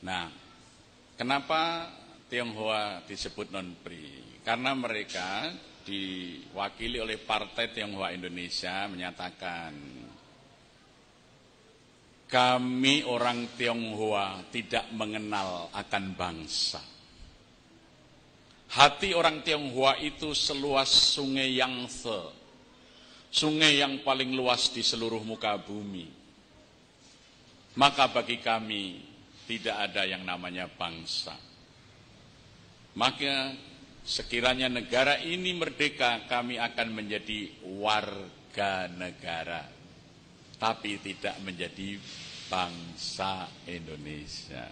Nah, kenapa Tionghoa disebut non-PRI? Karena mereka diwakili oleh Partai Tionghoa Indonesia menyatakan, kami orang Tionghoa tidak mengenal akan bangsa. Hati orang Tionghoa itu seluas sungai Yangtze, sungai yang paling luas di seluruh muka bumi. Maka bagi kami tidak ada yang namanya bangsa. Maka sekiranya negara ini merdeka, kami akan menjadi warga negara, tapi tidak menjadi bangsa Indonesia.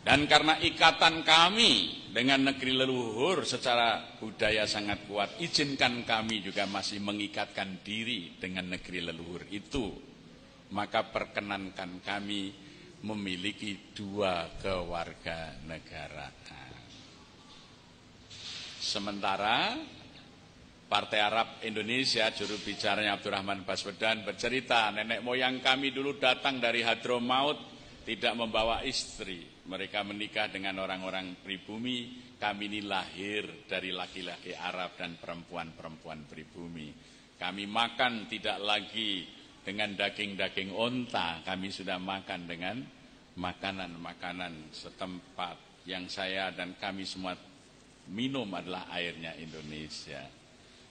Dan karena ikatan kami dengan negeri leluhur secara budaya sangat kuat, izinkan kami juga masih mengikatkan diri dengan negeri leluhur itu. Maka perkenankan kami memiliki 2 kewarganegaraan. Sementara Partai Arab Indonesia, juru bicaranya Abdurrahman Baswedan bercerita, nenek moyang kami dulu datang dari Hadramaut tidak membawa istri. Mereka menikah dengan orang-orang pribumi. Kami ini lahir dari laki-laki Arab dan perempuan-perempuan pribumi. Kami makan tidak lagi dengan daging-daging onta. Kami sudah makan dengan makanan-makanan setempat. Yang saya dan kami semua minum adalah airnya Indonesia.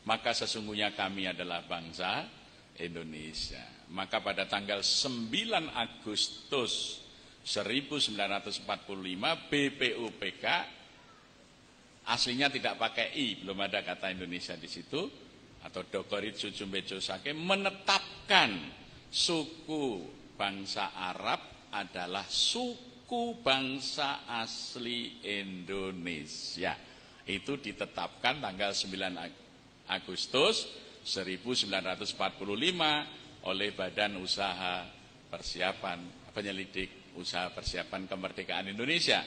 Maka sesungguhnya kami adalah bangsa Indonesia. Maka pada tanggal 9 Agustus 1945 BPUPK, aslinya tidak pakai I, belum ada kata Indonesia di situ, atau Dokoritsu Jumbejo Sake, menetapkan suku bangsa Arab adalah suku bangsa asli Indonesia. Itu ditetapkan tanggal 9 Agustus 1945 oleh Badan Usaha Persiapan Penyelidik Usaha Persiapan Kemerdekaan Indonesia.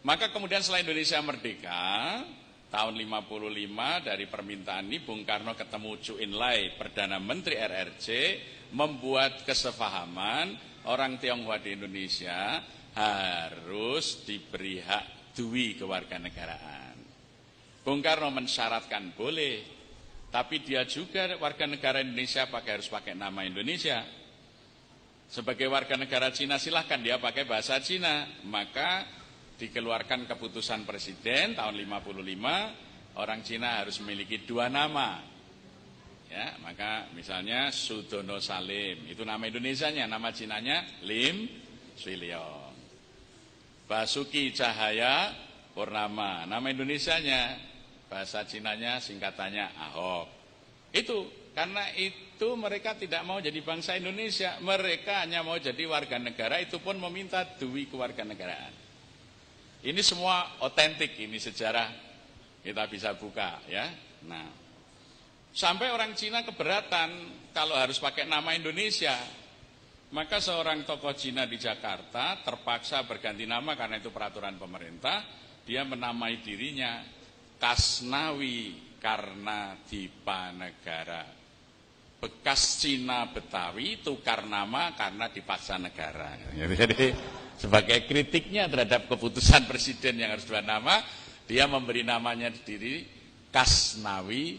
Maka kemudian setelah Indonesia merdeka tahun 55 dari permintaan ini, Bung Karno ketemu Chu Enlai, Perdana Menteri RRC, membuat kesepahaman orang Tionghoa di Indonesia harus diberi hak dui kewarganegaraan. Bung Karno mensyaratkan boleh, tapi dia juga warga negara Indonesia harus pakai nama Indonesia. Sebagai warga negara Cina silahkan dia pakai bahasa Cina. Maka dikeluarkan keputusan Presiden tahun 55, orang Cina harus memiliki 2 nama. Ya, maka misalnya Sudono Salim, itu nama Indonesianya, nama Cinanya Lim Swee Leong. Basuki Cahaya Purnama, nama Indonesianya, bahasa Cinanya singkatannya Ahok. Itu karena itu mereka tidak mau jadi bangsa Indonesia, mereka hanya mau jadi warga negara, itu pun meminta dui kewarganegaraan. Ini semua otentik, ini sejarah kita bisa buka ya. Nah, sampai orang Cina keberatan kalau harus pakai nama Indonesia. Maka seorang tokoh Cina di Jakarta terpaksa berganti nama karena itu peraturan pemerintah. Dia menamai dirinya Kasnawi Karnadipa Negara. Bekas Cina Betawi tukar nama karena dipaksa negara. Jadi sebagai kritiknya terhadap keputusan presiden yang harus 2 nama, dia memberi namanya sendiri Kasnawi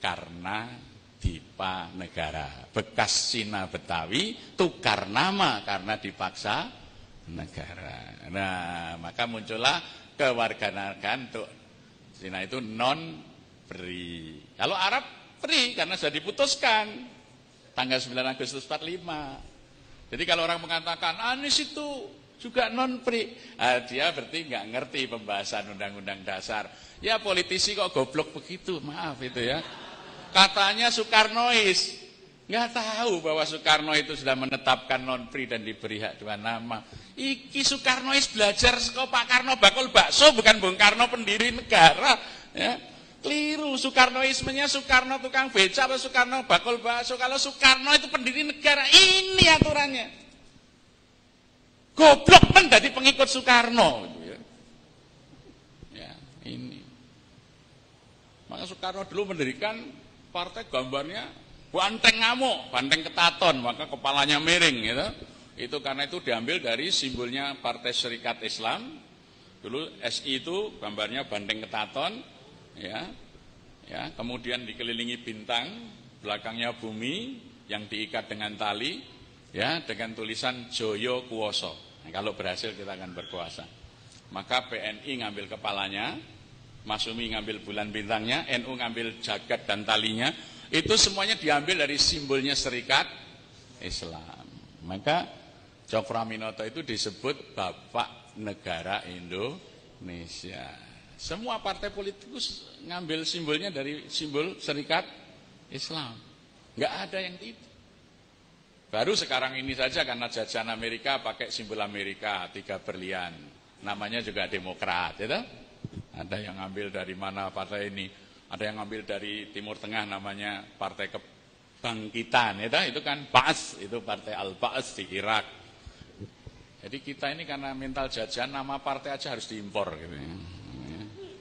Karnadipa Negara. Bekas Cina Betawi tukar nama karena dipaksa negara. Nah, maka muncullah kewarganegaraan untuk Cina itu non-PRI. Kalau Arab PRI karena sudah diputuskan tanggal 9 Agustus 45. Jadi kalau orang mengatakan Anies itu juga non-PRI, dia berarti nggak ngerti pembahasan Undang-Undang Dasar. Ya politisi kok goblok begitu, maaf itu ya. Katanya Soekarnois, nggak tahu bahwa Soekarno itu sudah menetapkan non-PRI dan diberi hak 2 nama. Iki Soekarnois belajar kok Pak Karno bakul bakso, bukan Bung Karno pendiri negara, ya. Keliru, Soekarnoismenya Soekarno tukang beca atau Soekarno bakul bakso. Kalau Soekarno itu pendiri negara, ini aturannya. Goblok kan jadi pengikut Soekarno gitu ya. Ya, ini. Maka Soekarno dulu mendirikan partai gambarnya banteng ngamuk, banteng ketaton, maka kepalanya miring gitu. Itu karena itu diambil dari simbolnya Partai Serikat Islam. Dulu SI itu gambarnya banteng ketaton, ya, kemudian dikelilingi bintang, belakangnya bumi yang diikat dengan tali, ya, dengan tulisan Joyo Kuwoso. Nah, kalau berhasil kita akan berkuasa. Maka PNI ngambil kepalanya, Masyumi ngambil bulan bintangnya, NU ngambil jagat dan talinya. Itu semuanya diambil dari simbolnya Serikat Islam. Maka Cokroaminoto itu disebut Bapak Negara Indonesia. Semua partai politikus ngambil simbolnya dari simbol Serikat Islam. Nggak ada yang tidak. Baru sekarang ini saja karena jajahan Amerika pakai simbol Amerika, 3 berlian. Namanya juga Demokrat, ya. Ada yang ngambil dari mana partai ini? Ada yang ngambil dari Timur Tengah namanya Partai Kebangkitan, ya. Itu kan Ba'ats, itu Partai Al-Ba'ats di Irak. Jadi kita ini karena mental jajan nama partai aja harus diimpor gitu ya.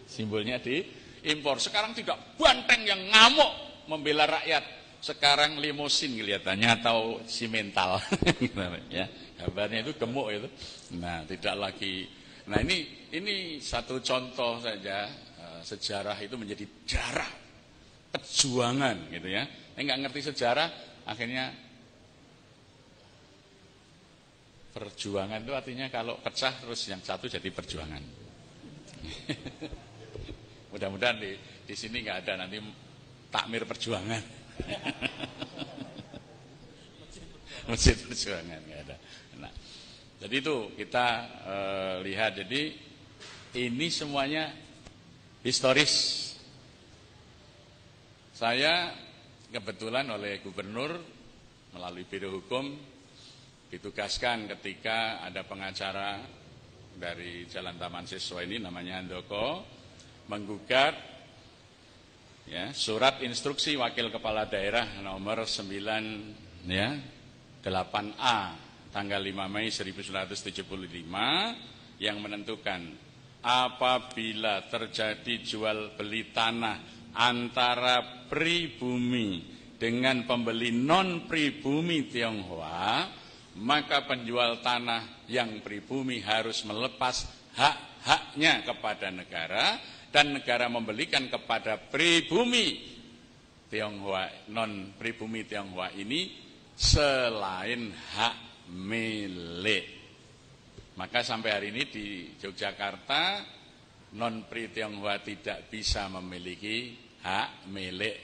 Simbolnya diimpor. Sekarang tidak banteng yang ngamuk membela rakyat. Sekarang limosin kelihatannya atau simental. Ya, gambarnya itu gemuk itu. Nah, tidak lagi. Nah, ini satu contoh saja sejarah itu menjadi darah perjuangan gitu ya. Nggak ngerti sejarah akhirnya perjuangan itu artinya kalau pecah terus yang satu jadi perjuangan. Mudah-mudahan di sini nggak ada nanti takmir perjuangan. Masjid perjuangan nggak ada. Nah, jadi itu kita lihat. Jadi ini semuanya historis. Saya kebetulan oleh gubernur melalui Biro Hukum ditugaskan ketika ada pengacara dari Jalan Taman Siswa ini namanya Handoko menggugat ya, surat instruksi Wakil Kepala Daerah nomor 8A tanggal 5 Mei 1975 yang menentukan apabila terjadi jual beli tanah antara pribumi dengan pembeli non pribumi Tionghoa, maka penjual tanah yang pribumi harus melepas hak-haknya kepada negara dan negara membelikan kepada pribumi Tionghoa, non pribumi Tionghoa ini selain hak milik. Maka sampai hari ini di Yogyakarta non pri Tionghoa tidak bisa memiliki hak milik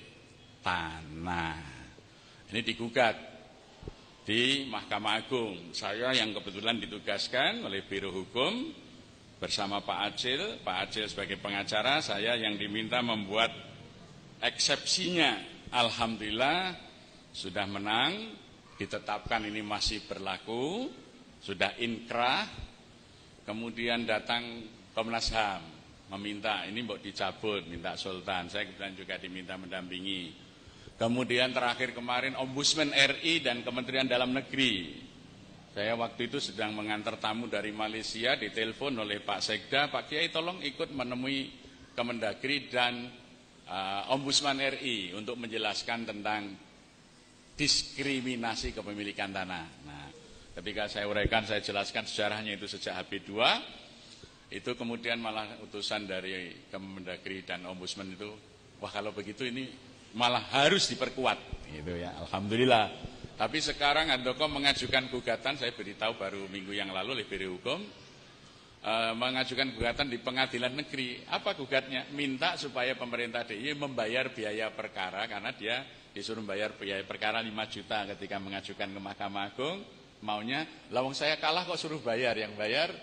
tanah. Ini digugat di Mahkamah Agung. Saya yang kebetulan ditugaskan oleh Biro Hukum bersama Pak Acil sebagai pengacara, saya yang diminta membuat eksepsinya. Alhamdulillah sudah menang, ditetapkan ini masih berlaku, sudah inkrah. Kemudian datang Komnas HAM meminta ini mau dicabut, minta Sultan. Saya kebetulan juga diminta mendampingi. Kemudian terakhir kemarin Ombudsman RI dan Kementerian Dalam Negeri. Saya waktu itu sedang mengantar tamu dari Malaysia, ditelepon oleh Pak Sekda, Pak Kiai tolong ikut menemui Kemendagri dan Ombudsman RI untuk menjelaskan tentang diskriminasi kepemilikan tanah. Nah, ketika saya uraikan, saya jelaskan sejarahnya itu sejak HP2, itu kemudian malah utusan dari Kemendagri dan Ombudsman itu, wah kalau begitu ini malah harus diperkuat, gitu ya. Alhamdulillah. Tapi sekarang Handoko mengajukan gugatan, saya beritahu baru minggu yang lalu oleh Biro Hukum, mengajukan gugatan di Pengadilan Negeri. Apa gugatnya? Minta supaya pemerintah DIY membayar biaya perkara, karena dia disuruh bayar biaya perkara 5 juta ketika mengajukan ke Mahkamah Agung. Maunya, lawang saya kalah kok suruh bayar, yang bayar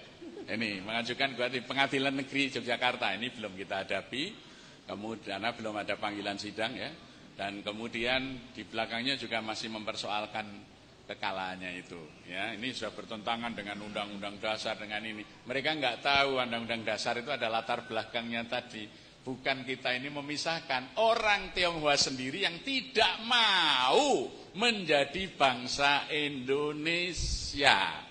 ini mengajukan gugatan di Pengadilan Negeri Yogyakarta. Ini belum kita hadapi. Kemudian belum ada panggilan sidang ya, dan kemudian di belakangnya juga masih mempersoalkan kekalahannya itu. Ya, ini sudah bertentangan dengan Undang-Undang Dasar dengan ini. Mereka nggak tahu Undang-Undang Dasar itu ada latar belakangnya tadi. Bukan kita ini memisahkan orang Tionghoa sendiri yang tidak mau menjadi bangsa Indonesia.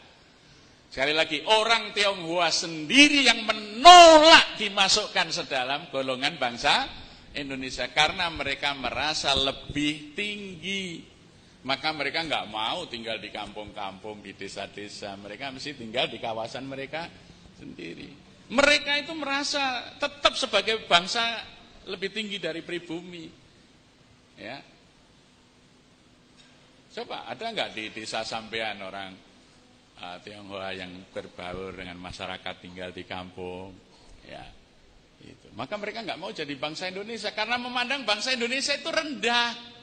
Sekali lagi, orang Tionghoa sendiri yang menolak dimasukkan sedalam golongan bangsa Indonesia karena mereka merasa lebih tinggi, Maka mereka nggak mau tinggal di kampung-kampung, di desa-desa. Mereka mesti tinggal di kawasan mereka sendiri. Mereka itu merasa tetap sebagai bangsa lebih tinggi dari pribumi. Ya. Coba ada nggak di desa sampean orang Tionghoa yang berbaur dengan masyarakat tinggal di kampung? Ya, itu. Maka mereka nggak mau jadi bangsa Indonesia karena memandang bangsa Indonesia itu rendah.